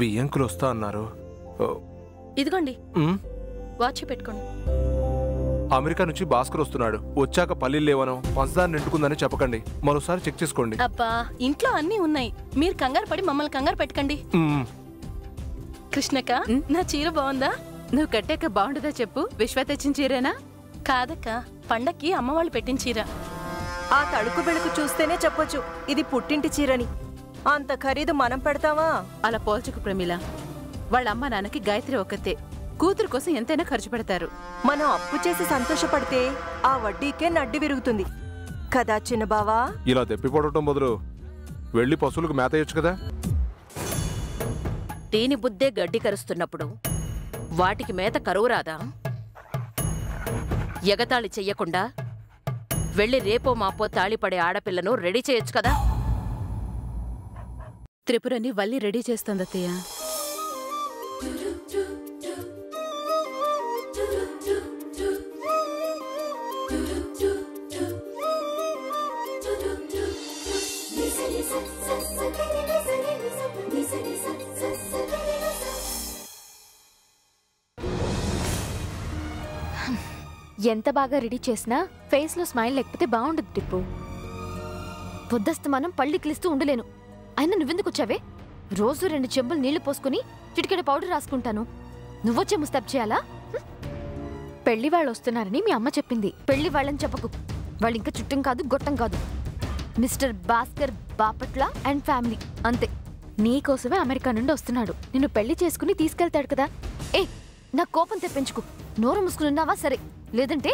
వియ్యంకులు వస్తా అన్నారు. ఇదిగోండి వాచ్ పెట్టుకోండి. అమెరికా నుంచి భాస్కర్ వస్తున్నాడు. వచ్చాక పల్లీలు లేవనో పంచదార నిండుకుందని చెప్పకండి. మరోసారి చెక్ చేసుకోండి. అబ్బా, ఇంట్లో అన్నీ ఉన్నాయి. మీరు కంగారు పడి మమ్మల్ని కంగారు పెట్టకండి. కృష్ణక్క, నా చీర బాగుందా? నువ్వు కట్టాక బాగుంటుందా చెప్పు. విశ్వ తెచ్చిన చీరేనా? కాదక్క, పండక్కి అమ్మవాళ్ళు పెట్టిన చీర. ఆ తడుకు బెళుకు చూస్తేనే చెప్పొచ్చు ఇది పుట్టింటి చీరని. అంత ఖరీదు మనం పెడతావా? అలా పోల్చుకు ప్రమిళ. వాళ్ళ అమ్మ నాన్నకి గాయత్రి ఒక్కతే. కూతురు కోసం ఎంతైనా ఖర్చు పెడతారు. మనం అప్పు చేసి సంతోషపడితే ఆ వడ్డీకే నడ్డి విరుగుతుంది కదా చిన్న బావా. ఇలా తెప్పిపడటం బదులు వెళ్ళి పశువులకు మేత ఇయ్యొచ్చు కదా. దీని బుద్ధే గడ్డి కరుస్తున్నప్పుడు వాటికి మేత కరువు రాదా? ఎగతాళి చెయ్యకుండా వెళ్ళి రేపో మాపో తాళిపడే ఆడపిల్లను రెడీ చేయొచ్చు కదా. త్రిపురని వల్లి రెడీ చేస్తోందత్తయ్య. ఎంత బాగా రెడీ చేసినా ఫేస్ లో స్మైల్ లేకపోతే బాగుండదు టిప్పు. పొద్దస్తమానం పళ్ళికిలిస్తూ ఉండలేను. అయినా నువ్వెందుకు వచ్చావే? రోజు 2 చెంబులు నీళ్లు పోసుకుని చిటికెడ పౌడర్ రాసుకుంటాను. నువ్వొచ్చే ముస్తాబ్ చేయాలా? పెళ్లి వాళ్ళు వస్తున్నారని మీ అమ్మ చెప్పింది. పెళ్లి వాళ్ళని చెప్పకు. వాళ్ళు ఇంకా చుట్టం కాదు, గొట్టం కాదు. Mister Bhaskar Bapatla and family అంతే. నీకోసమే అమెరికా నుండి వస్తున్నాడు. నిన్ను పెళ్లి చేసుకుని తీసుకెళ్తాడు కదా. ఏ, నా కోపం తెప్పించుకు. నోరు మూసుకున్నావా సరే, లేదంటే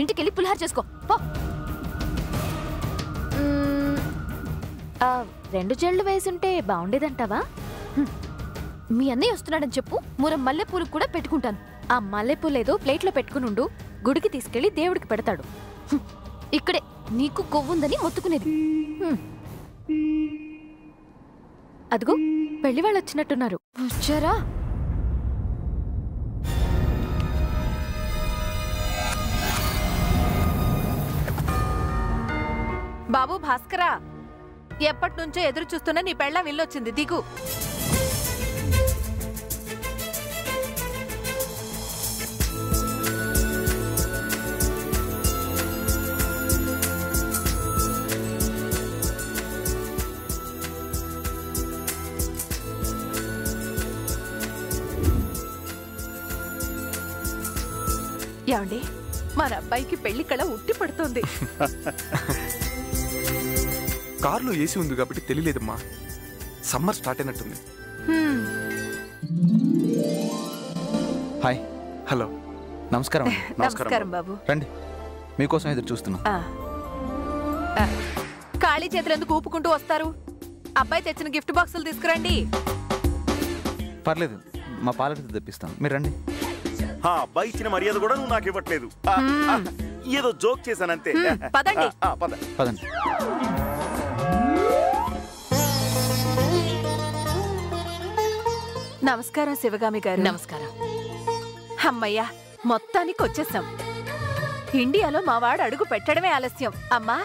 ఇంటికెళ్ళి పులిహార చేసుకో పో. 2 జళ్ళు వేసుంటే బాగుండేదంటావా? మీ అన్నయ్య వస్తున్నాడని చెప్పు. మూర మల్లెపూలు కూడా పెట్టుకుంటాను. ఆ మల్లెపూలేదో ప్లేట్లో పెట్టుకునుండు. గుడికి తీసుకెళ్లి దేవుడికి పెడతాడు. ఇక్కడే నీకు కొవ్వుందని మొత్తుకునేది. అదిగో పెళ్లి వాళ్ళు వచ్చినట్టున్నారు. వచ్చారా? బాబు భాస్కరా, ఎప్పటినుంచో ఎదురు చూస్తున్నా నీ పెళ్ళం వెళ్ళొచ్చింది, దిగు. ఏమండి, మన అబ్బాయికి పెళ్లి కళ ఉట్టి పడుతోంది. కార్లో ఏసీ ఉంది కాబట్టి తెలియలేదమ్మా. సమ్మర్ స్టార్ట్ అయినట్టుంది. హాయ్. హలో. నమస్కారం. నమస్కారం బాబు. రండి, మీకోసం ఎదురు చూస్తున్నా. ఖాళీ చేతులు ఎందుకు ఊపుకుంటూ వస్తారు? అబ్బాయి తెచ్చిన గిఫ్ట్ బాక్సులు తీసుకురండి. పర్లేదు, మా పాలకుతో తెప్పిస్తాను, మీరు రండి. అబ్బాయి ఇచ్చిన మర్యాద కూడా నువ్వు నాకు ఇవ్వట్లేదు. ఏదో జోక్ చేశానంతే. పదండి. పదండి. నమస్కారం శివగామి గారు. నమస్కారం. అమ్మయ్యా, మొత్తానికి వచ్చేసాం. ఇండియాలో మా వాడు అడుగు పెట్టడమే ఆలస్యం. అమ్మా,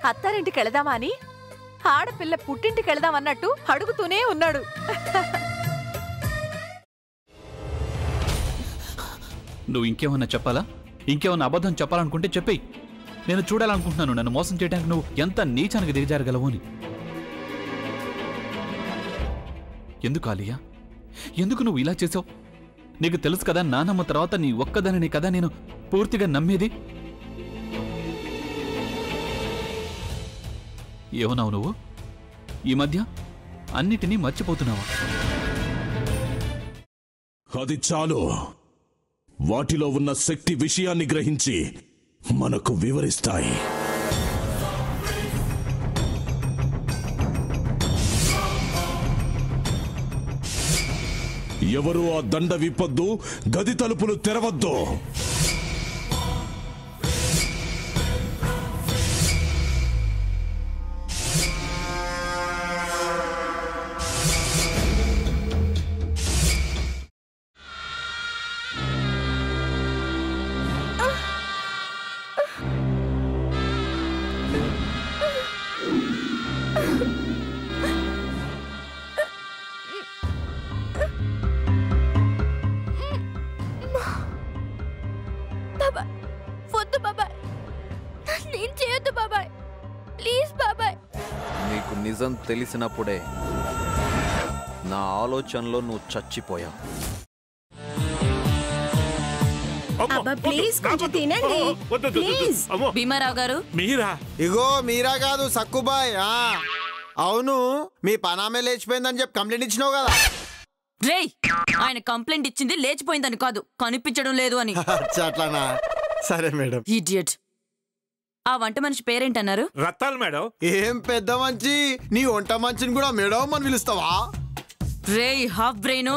అత్తారింటికి వెళదామా అని ఆడపిల్ల పుట్టింటికి వెళదామన్నట్టు అడుగుతూనే ఉన్నాడు. నువ్వు ఇంకేమన్నా చెప్పాలా? ఇంకేమన్నా అబద్ధం చెప్పాలనుకుంటే చెప్పేయి. నేను చూడాలనుకుంటున్నాను నన్ను మోసం చేయడానికి నువ్వు ఎంత నీచానికి దిగజారగలవు అని. ఎందుకు ఆలియా, ఎందుకు నువ్వు ఇలా చేసావు? నీకు తెలుసు కదా, నానమ్మ తర్వాత నీ ఒక్కదానిని కదా నేను పూర్తిగా నమ్మేది. ఏమన్నావు నువ్వు? ఈ మధ్య అన్నిటినీ మర్చిపోతున్నావా? అది చాలు. వాటిలో ఉన్న శక్తి విషయాన్ని గ్రహించి మనకు వివరిస్తాయి. ఎవరు ఆ దండ విప్పొద్దు, గది తలుపులు తెరవద్దు. ఏం చేయొద్దు బాబాయ్, ప్లీజ్ బాబాయ్. నీకు నిజం తెలిసినప్పుడే నా ఆలోచనలో నువ్వు చచ్చిపోయావు. ప్లీజ్ కొంచెం తినండి ప్లీజ్. భీమారావు గారు మీరా? ఇగో మీరా కాదు సక్కుబాయ్. అవును, మీ పనామే లేచిపోయిందని చెప్పి కంప్లైంట్ ఇచ్చినావు కదా. రేయ్, ఆయన కంప్లైంట్ ఇచ్చింది లేచిపోయిందని కాదు, కనిపించడం లేదు అని. అట్లానా? సరే మేడం. ఇడియట్. ఆ వంట మనిషి పేరేంటన్నారు? రత్తాలు మేడం. ఏం పెద్ద మంచి, నీ వంట మంచిని కూడా మేడం అని పిలుస్తావా? రేయ్ హాఫ్ బ్రెయిన్,